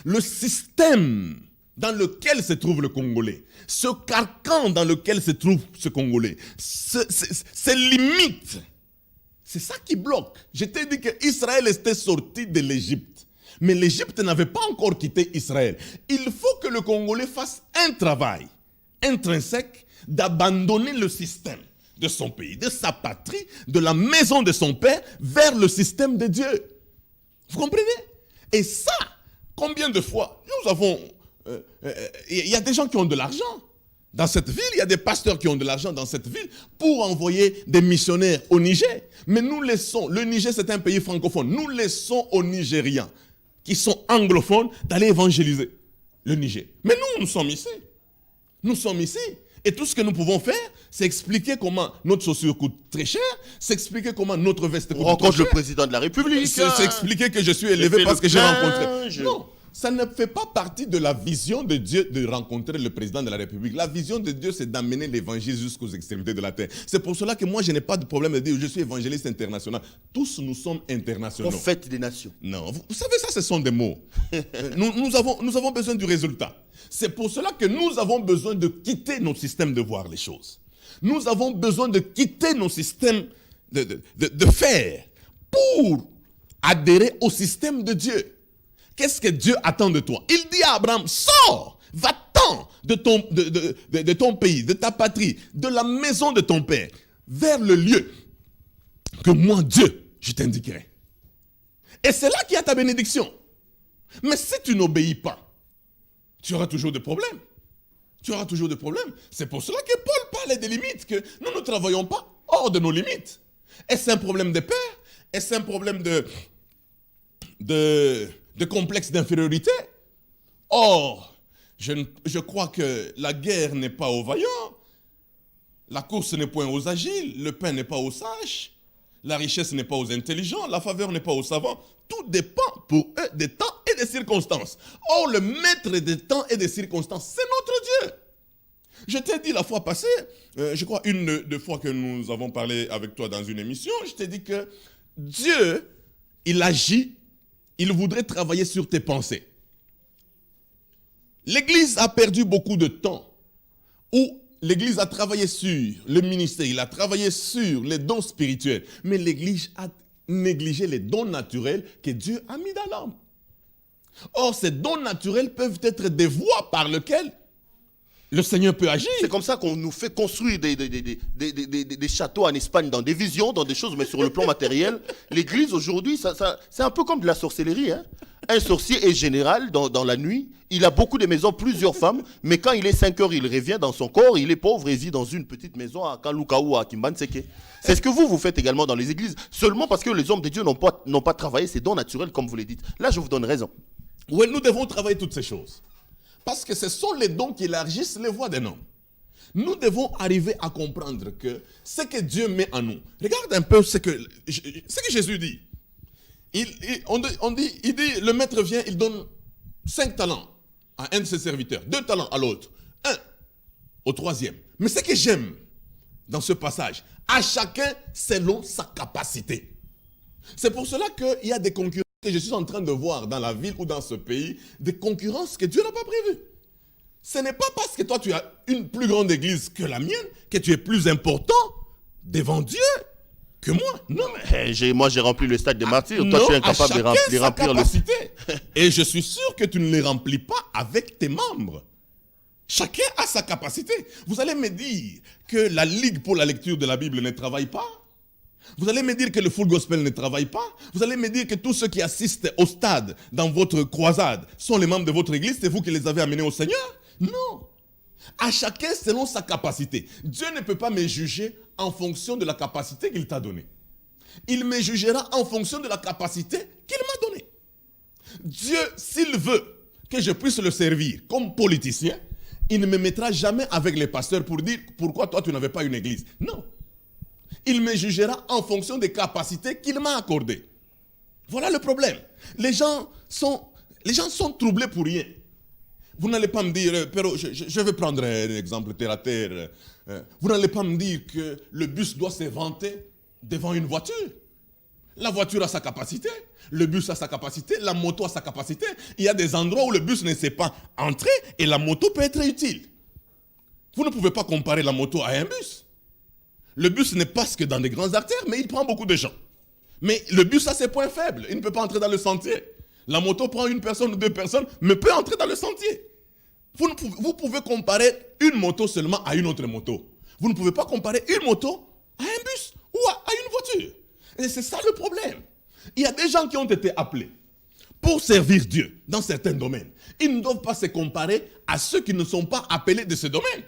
le système dans lequel se trouve le Congolais, ce carcan dans lequel se trouve ce Congolais, ces limites, c'est ça qui bloque. Je t'ai dit qu'Israël était sorti de l'Égypte. Mais l'Égypte n'avait pas encore quitté Israël. Il faut que le Congolais fasse un travail intrinsèque d'abandonner le système de son pays, de sa patrie, de la maison de son père, vers le système de Dieu. Vous comprenez? Et ça, combien de fois nous avons... Il y a des gens qui ont de l'argent. Dans cette ville, il y a des pasteurs qui ont de l'argent dans cette ville pour envoyer des missionnaires au Niger. Mais nous laissons, le Niger c'est un pays francophone, nous laissons aux Nigériens qui sont anglophones d'aller évangéliser le Niger. Mais nous sommes ici. Nous sommes ici. Et tout ce que nous pouvons faire, c'est expliquer comment notre chaussure coûte très cher, c'est expliquer comment notre veste coûte très cher. On rencontre le président de la République. C'est expliquer que je suis élevé parce que j'ai rencontré. Non. Ça ne fait pas partie de la vision de Dieu de rencontrer le président de la République. La vision de Dieu, c'est d'amener l'évangile jusqu'aux extrémités de la terre. C'est pour cela que moi, je n'ai pas de problème de dire je suis évangéliste international. Tous nous sommes internationaux. Prophète des nations. Non, vous savez, ça, ce sont des mots. nous avons besoin du résultat. C'est pour cela que nous avons besoin de quitter nos systèmes de voir les choses. Nous avons besoin de quitter nos systèmes de faire pour adhérer au système de Dieu. Qu'est-ce que Dieu attend de toi? Il dit à Abraham, sors, va-t'en de ton pays, de ta patrie, de la maison de ton père, vers le lieu que moi, Dieu, je t'indiquerai. Et c'est là qu'il y a ta bénédiction. Mais si tu n'obéis pas, tu auras toujours des problèmes. Tu auras toujours des problèmes. C'est pour cela que Paul parlait des limites, que nous ne travaillons pas hors de nos limites. Est-ce un problème de peur? Est-ce un problème de complexe d'infériorité? Or, je crois que la guerre n'est pas aux vaillants, la course n'est point aux agiles, le pain n'est pas aux sages, la richesse n'est pas aux intelligents, la faveur n'est pas aux savants. Tout dépend pour eux des temps et des circonstances. Or, le maître des temps et des circonstances, c'est notre Dieu. Je t'ai dit la fois passée, je crois une des fois que nous avons parlé avec toi dans une émission, je t'ai dit que Dieu, il agit. Il voudrait travailler sur tes pensées. L'Église a perdu beaucoup de temps où l'Église a travaillé sur le ministère, il a travaillé sur les dons spirituels, mais l'Église a négligé les dons naturels que Dieu a mis dans l'homme. Or, ces dons naturels peuvent être des voies par lesquelles le Seigneur peut agir. C'est comme ça qu'on nous fait construire des châteaux en Espagne, dans des visions, dans des choses, mais sur le plan matériel. L'Église, aujourd'hui, c'est un peu comme de la sorcellerie. Hein. Un sorcier est général dans la nuit. Il a beaucoup de maisons, plusieurs femmes, mais quand il est 5 heures, il revient dans son corps. Il est pauvre et vit dans une petite maison à Kaluka ou à Kimbanseke. C'est ce que vous faites également dans les églises, seulement parce que les hommes de Dieu n'ont pas travaillé ces dons naturels, comme vous le dites. Là, je vous donne raison. Oui, nous devons travailler toutes ces choses. Parce que ce sont les dons qui élargissent les voies d'un homme. Nous devons arriver à comprendre que ce que Dieu met en nous. Regarde un peu ce que Jésus dit. Il dit, le maître vient, il donne 5 talents à un de ses serviteurs, 2 talents à l'autre, 1 au troisième. Mais ce que j'aime dans ce passage, à chacun selon sa capacité. C'est pour cela qu'il y a des concurrents que je suis en train de voir dans la ville ou dans ce pays, des concurrences que Dieu n'a pas prévues. Ce n'est pas parce que toi tu as une plus grande église que la mienne que tu es plus important devant Dieu que moi. Non, mais moi j'ai rempli le stade des martyrs, toi tu es incapable de remplir le... Et je suis sûr que tu ne les remplis pas avec tes membres. Chacun a sa capacité. Vous allez me dire que la Ligue pour la lecture de la Bible ne travaille pas? Vous allez me dire que le full gospel ne travaille pas? Vous allez me dire que tous ceux qui assistent au stade dans votre croisade sont les membres de votre église, c'est vous qui les avez amenés au Seigneur? Non. À chacun selon sa capacité. Dieu ne peut pas me juger en fonction de la capacité qu'il t'a donnée. Il me jugera en fonction de la capacité qu'il m'a donnée. Dieu, s'il veut que je puisse le servir comme politicien, il ne me mettra jamais avec les pasteurs pour dire pourquoi toi tu n'avais pas une église. Non. Il me jugera en fonction des capacités qu'il m'a accordées. Voilà le problème. Les gens sont troublés pour rien. Vous n'allez pas me dire, Pero, je vais prendre un exemple terre à terre. Vous n'allez pas me dire que le bus doit se vanter devant une voiture. La voiture a sa capacité, le bus a sa capacité, la moto a sa capacité. Il y a des endroits où le bus ne sait pas entrer et la moto peut être utile. Vous ne pouvez pas comparer la moto à un bus. Le bus ne passe que dans des grandes artères, mais il prend beaucoup de gens. Mais le bus a ses points faibles, il ne peut pas entrer dans le sentier. La moto prend une personne ou deux personnes, mais peut entrer dans le sentier. Vous pouvez comparer une moto seulement à une autre moto. Vous ne pouvez pas comparer une moto à un bus ou à une voiture. Et c'est ça le problème. Il y a des gens qui ont été appelés pour servir Dieu dans certains domaines. Ils ne doivent pas se comparer à ceux qui ne sont pas appelés de ce domaine.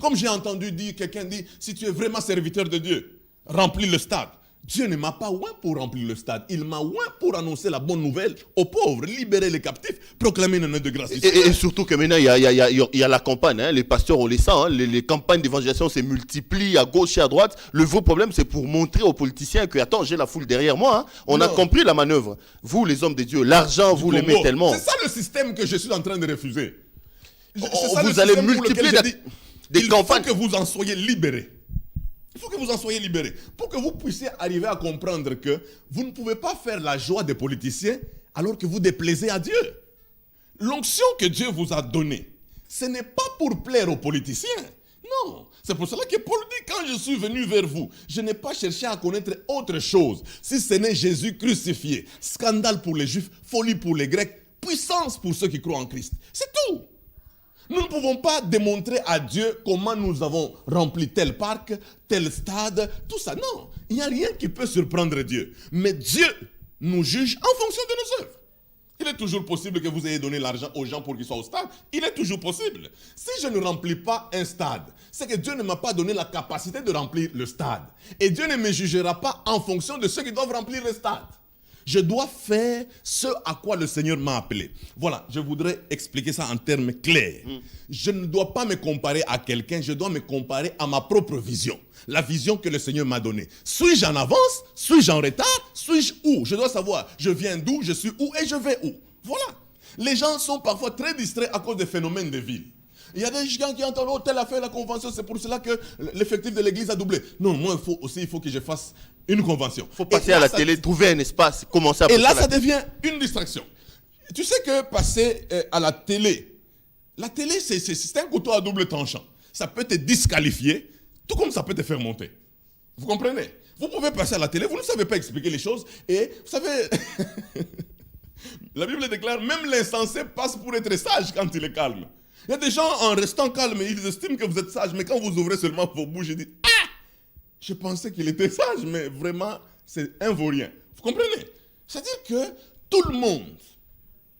Comme j'ai entendu dire, quelqu'un dit, si tu es vraiment serviteur de Dieu, remplis le stade. Dieu ne m'a pas oint pour remplir le stade. Il m'a oint pour annoncer la bonne nouvelle aux pauvres, libérer les captifs, proclamer une année de grâce. Et surtout que maintenant, il y a la campagne. Hein, les pasteurs, on les sent. Hein, les campagnes d'évangélisation se multiplient à gauche et à droite. Le vrai problème, c'est pour montrer aux politiciens que, attends, j'ai la foule derrière moi. Hein. On a compris la manœuvre. Vous, les hommes de Dieu, l'argent, vous l'aimez tellement. C'est ça le système que je suis en train de refuser. Vous allez multiplier des campagnes. Il faut que vous en soyez libérés. Il faut que vous en soyez libérés. Pour que vous puissiez arriver à comprendre que vous ne pouvez pas faire la joie des politiciens alors que vous déplaisez à Dieu. L'onction que Dieu vous a donnée, ce n'est pas pour plaire aux politiciens. Non. C'est pour cela que Paul dit, quand je suis venu vers vous, je n'ai pas cherché à connaître autre chose. Si ce n'est Jésus crucifié, scandale pour les Juifs, folie pour les Grecs, puissance pour ceux qui croient en Christ. C'est tout. Nous ne pouvons pas démontrer à Dieu comment nous avons rempli tel parc, tel stade, tout ça. Non, il n'y a rien qui peut surprendre Dieu. Mais Dieu nous juge en fonction de nos œuvres. Il est toujours possible que vous ayez donné l'argent aux gens pour qu'ils soient au stade. Il est toujours possible. Si je ne remplis pas un stade, c'est que Dieu ne m'a pas donné la capacité de remplir le stade. Et Dieu ne me jugera pas en fonction de ceux qui doivent remplir le stade. Je dois faire ce à quoi le Seigneur m'a appelé. Voilà, je voudrais expliquer ça en termes clairs. Je ne dois pas me comparer à quelqu'un, je dois me comparer à ma propre vision. La vision que le Seigneur m'a donnée. Suis-je en avance? Suis-je en retard? Suis-je où? Je dois savoir, je viens d'où, je suis où et je vais où. Voilà. Les gens sont parfois très distraits à cause des phénomènes de vie. Il y a des gens qui entendent, oh, tel a fait la convention, c'est pour cela que l'effectif de l'église a doublé. Non, moi, il faut que je fasse une convention. Il faut passer à la télé, trouver un espace, commencer à... Et là, ça devient une distraction. Tu sais que passer à la télé, c'est un couteau à double tranchant. Ça peut te disqualifier, tout comme ça peut te faire monter. Vous comprenez? Vous pouvez passer à la télé, vous ne savez pas expliquer les choses, et vous savez... La Bible déclare, même l'insensé passe pour être sage quand il est calme. Il y a des gens, en restant calmes, ils estiment que vous êtes sage, mais quand vous ouvrez seulement vos bouches, ils disent « Ah, je pensais qu'il était sage, mais vraiment, c'est un vaurien. » Vous comprenez? C'est-à-dire que tout le monde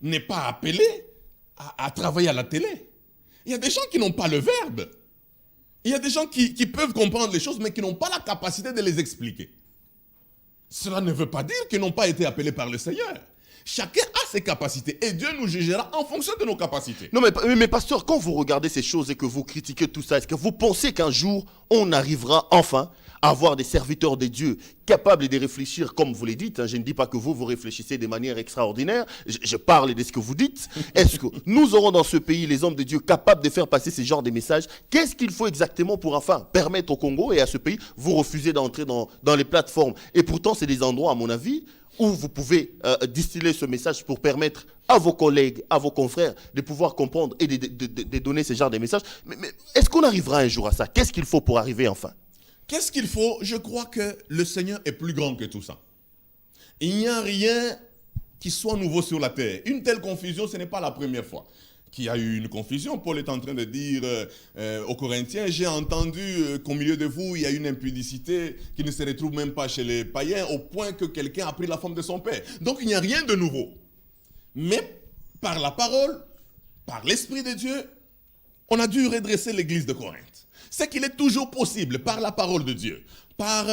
n'est pas appelé à travailler à la télé. Il y a des gens qui n'ont pas le verbe. Il y a des gens qui peuvent comprendre les choses, mais qui n'ont pas la capacité de les expliquer. Cela ne veut pas dire qu'ils n'ont pas été appelés par le Seigneur. Chacun a ses capacités et Dieu nous jugera en fonction de nos capacités. Non, mais pasteur, quand vous regardez ces choses et que vous critiquez tout ça, est-ce que vous pensez qu'un jour, on arrivera enfin à avoir des serviteurs de Dieu capables de réfléchir comme vous le dites, hein, je ne dis pas que vous réfléchissez de manière extraordinaire, je parle de ce que vous dites. Est-ce que nous aurons dans ce pays les hommes de Dieu capables de faire passer ce genre de messages? Qu'est-ce qu'il faut exactement pour enfin permettre au Congo et à ce pays, vous refusez d'entrer dans les plateformes? Et pourtant, c'est des endroits, à mon avis, où vous pouvez distiller ce message pour permettre à vos collègues, à vos confrères de pouvoir comprendre et de donner ce genre de messages. Mais est-ce qu'on arrivera un jour à ça? Qu'est-ce qu'il faut pour arriver enfin? Qu'est-ce qu'il faut? Je crois que le Seigneur est plus grand que tout ça. Il n'y a rien qui soit nouveau sur la terre. Une telle confusion, ce n'est pas la première fois. qu'il y a eu une confusion. Paul est en train de dire aux Corinthiens, j'ai entendu qu'au milieu de vous, il y a une impudicité qui ne se retrouve même pas chez les païens, au point que quelqu'un a pris la forme de son père. Donc il n'y a rien de nouveau. Mais par la parole, par l'Esprit de Dieu, on a dû redresser l'église de Corinthe. C'est qu'il est toujours possible, par la parole de Dieu, par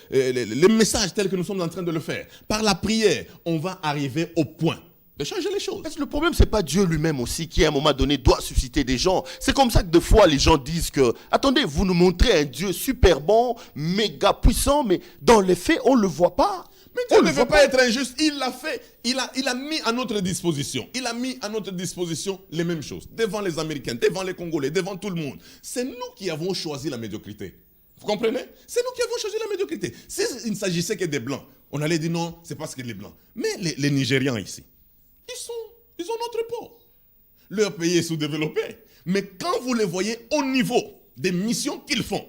les messages tels que nous sommes en train de le faire, par la prière, on va arriver au point de changer les choses. Parce que le problème, c'est pas Dieu lui-même aussi qui, à un moment donné, doit susciter des gens. C'est comme ça que des fois, les gens disent que, attendez, vous nous montrez un Dieu super bon, méga puissant, mais dans les faits, on ne le voit pas. Mais Dieu ne veut pas être injuste, il l'a fait, il a mis à notre disposition, il a mis à notre disposition les mêmes choses, devant les Américains, devant les Congolais, devant tout le monde. C'est nous qui avons choisi la médiocrité. Vous comprenez? C'est nous qui avons choisi la médiocrité. S'il ne s'agissait que des Blancs, on allait dire non, c'est parce que les Blancs. Mais les Nigérians ici, ils ont notre peau. Leur pays est sous-développé. Mais quand vous les voyez au niveau des missions qu'ils font,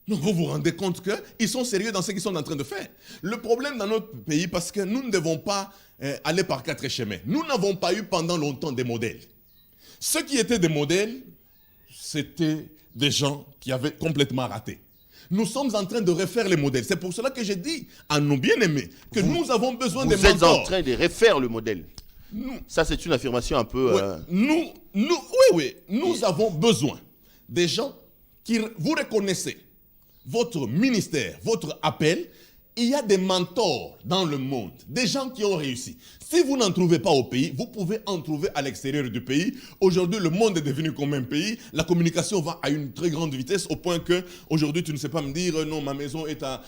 donc vous vous rendez compte qu'ils sont sérieux dans ce qu'ils sont en train de faire. Le problème dans notre pays, parce que nous ne devons pas aller par quatre chemins. Nous n'avons pas eu pendant longtemps des modèles. Ceux qui étaient des modèles, c'était des gens qui avaient complètement raté. Nous sommes en train de refaire les modèles. C'est pour cela que j'ai dit à nos bien-aimés que nous avons besoin de mentors. Vous êtes en train de refaire le modèle. Ça, c'est une affirmation un peu... Nous avons besoin des gens qui vous reconnaissez votre ministère, votre appel. Il y a des mentors dans le monde, des gens qui ont réussi. Si vous n'en trouvez pas au pays, vous pouvez en trouver à l'extérieur du pays. Aujourd'hui, le monde est devenu comme un pays. La communication va à une très grande vitesse au point que aujourd'hui, tu ne sais pas me dire non, ma maison est à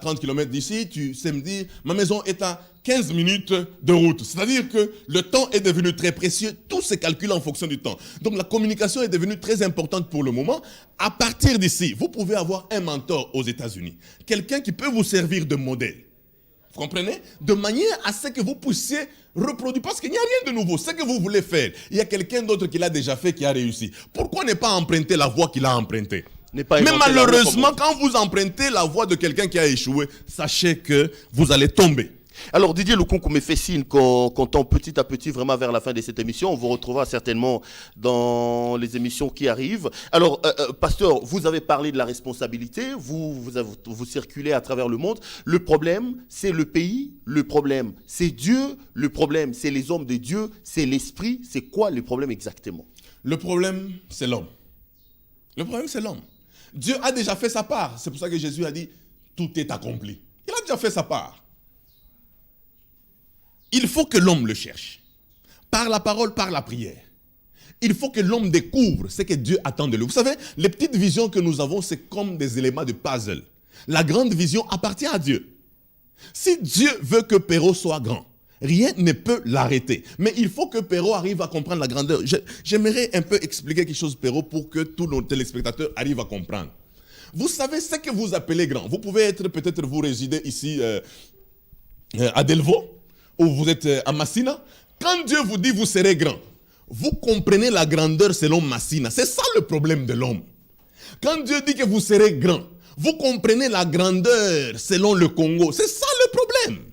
30 km d'ici. Tu sais me dire ma maison est à 15 minutes de route. C'est-à-dire que le temps est devenu très précieux. Tout se calcule en fonction du temps. Donc la communication est devenue très importante pour le moment. À partir d'ici, vous pouvez avoir un mentor aux États-Unis. Quelqu'un qui peut vous servir de modèle. Vous comprenez? De manière à ce que vous puissiez reproduire. Parce qu'il n'y a rien de nouveau. Ce que vous voulez faire, il y a quelqu'un d'autre qui l'a déjà fait, qui a réussi. Pourquoi ne pas emprunter la voie qu'il a empruntée? Mais malheureusement, quand vous empruntez la voie de quelqu'un qui a échoué, sachez que vous allez tomber. Alors Didier Lukunku me fait signe qu'on tend petit à petit vraiment vers la fin de cette émission. On vous retrouvera certainement dans les émissions qui arrivent. Alors pasteur, vous avez parlé de la responsabilité, vous circulez à travers le monde. Le problème, c'est le pays, le problème, c'est Dieu, le problème, c'est les hommes de Dieu, c'est l'esprit. C'est quoi le problème exactement? Le problème, c'est l'homme. Le problème, c'est l'homme. Dieu a déjà fait sa part. C'est pour ça que Jésus a dit, tout est accompli. Il a déjà fait sa part. Il faut que l'homme le cherche. Par la parole, par la prière. Il faut que l'homme découvre ce que Dieu attend de lui. Vous savez, les petites visions que nous avons, c'est comme des éléments de puzzle. La grande vision appartient à Dieu. Si Dieu veut que Perrault soit grand, rien ne peut l'arrêter. Mais il faut que Perrault arrive à comprendre la grandeur. J'aimerais un peu expliquer quelque chose, Perrault, pour que tous nos téléspectateurs arrivent à comprendre. Vous savez ce que vous appelez grand. Vous pouvez être, peut-être vous résidez ici à Delvaux, ou vous êtes à Massina. Quand Dieu vous dit vous serez grand, vous comprenez la grandeur selon Massina. C'est ça le problème de l'homme. Quand Dieu dit que vous serez grand, vous comprenez la grandeur selon le Congo. C'est ça le problème.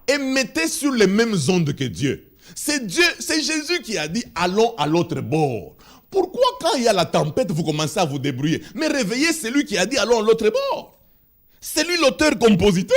Et mettez sur les mêmes ondes que Dieu. C'est Jésus qui a dit allons à l'autre bord. Pourquoi quand il y a la tempête, vous commencez à vous débrouiller? Mais réveillez celui qui a dit allons à l'autre bord. C'est lui l'auteur-compositeur.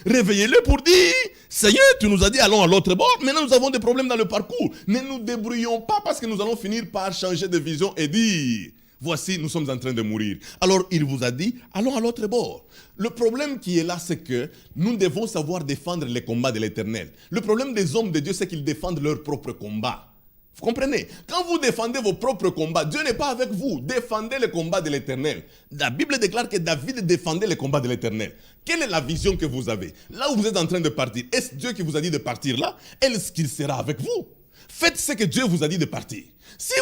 Réveillez-le pour dire, Seigneur, tu nous as dit allons à l'autre bord. Maintenant, nous avons des problèmes dans le parcours. Ne nous débrouillons pas parce que nous allons finir par changer de vision et dire, voici, nous sommes en train de mourir. Alors, il vous a dit, allons à l'autre bord. Le problème qui est là, c'est que nous devons savoir défendre les combats de l'Éternel. Le problème des hommes de Dieu, c'est qu'ils défendent leurs propres combats. Vous comprenez? Quand vous défendez vos propres combats, Dieu n'est pas avec vous. Défendez les combats de l'Éternel. La Bible déclare que David défendait les combats de l'Éternel. Quelle est la vision que vous avez? Là où vous êtes en train de partir, est-ce Dieu qui vous a dit de partir là? Est-ce qu'il sera avec vous? Faites ce que Dieu vous a dit de partir. Ce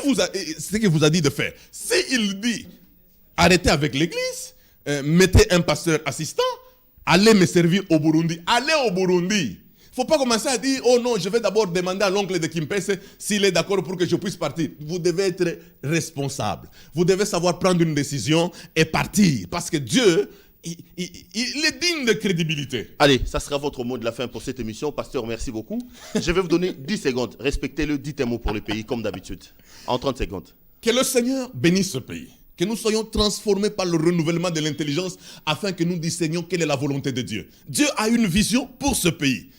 que vous a dit de faire. S'il dit, arrêtez avec l'église, mettez un pasteur assistant, allez me servir au Burundi. Allez au Burundi. Il ne faut pas commencer à dire, oh non, je vais d'abord demander à l'oncle de Kimpese s'il est d'accord pour que je puisse partir. Vous devez être responsable. Vous devez savoir prendre une décision et partir. Parce que Dieu, il est digne de crédibilité. Allez, ça sera votre mot de la fin pour cette émission. Pasteur, merci beaucoup. Je vais vous donner 10 secondes. Respectez-le, dites un mot pour le pays, comme d'habitude. En 30 secondes. Que le Seigneur bénisse ce pays. Que nous soyons transformés par le renouvellement de l'intelligence afin que nous discernions quelle est la volonté de Dieu. Dieu a une vision pour ce pays.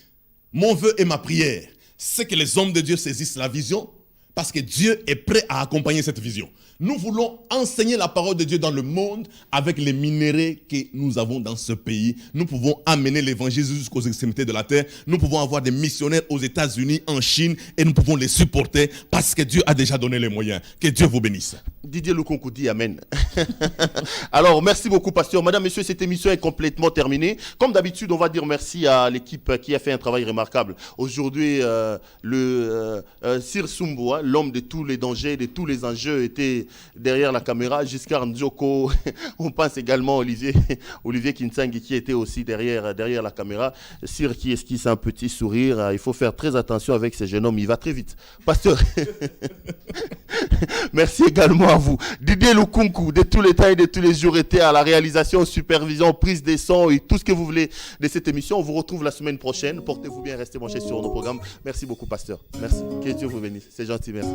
Mon vœu et ma prière, c'est que les hommes de Dieu saisissent la vision parce que Dieu est prêt à accompagner cette vision. Nous voulons enseigner la parole de Dieu dans le monde avec les minéraux que nous avons dans ce pays. Nous pouvons amener l'évangile jusqu'aux extrémités de la terre. Nous pouvons avoir des missionnaires aux États-Unis, en Chine, et nous pouvons les supporter parce que Dieu a déjà donné les moyens. Que Dieu vous bénisse. Didier Lukunku dit Amen. Alors, merci beaucoup, pasteur. Madame, messieurs, cette émission est complètement terminée. Comme d'habitude, on va dire merci à l'équipe qui a fait un travail remarquable. Aujourd'hui, Sir Sumboa, l'homme de tous les dangers, de tous les enjeux, était derrière la caméra. Giscard Ndjoko, on pense également à Olivier Kinsangi qui était aussi derrière la caméra. Sir qui esquisse un petit sourire. Il faut faire très attention avec ce jeune homme, il va très vite. Pasteur, merci également à vous. Didier Lukunku, de tous les temps et de tous les jours, était à la réalisation, supervision, prise des sons et tout ce que vous voulez de cette émission. On vous retrouve la semaine prochaine. Portez-vous bien, restez branchés sur nos programmes. Merci beaucoup, pasteur. Merci. Que Dieu vous bénisse. C'est gentil, merci.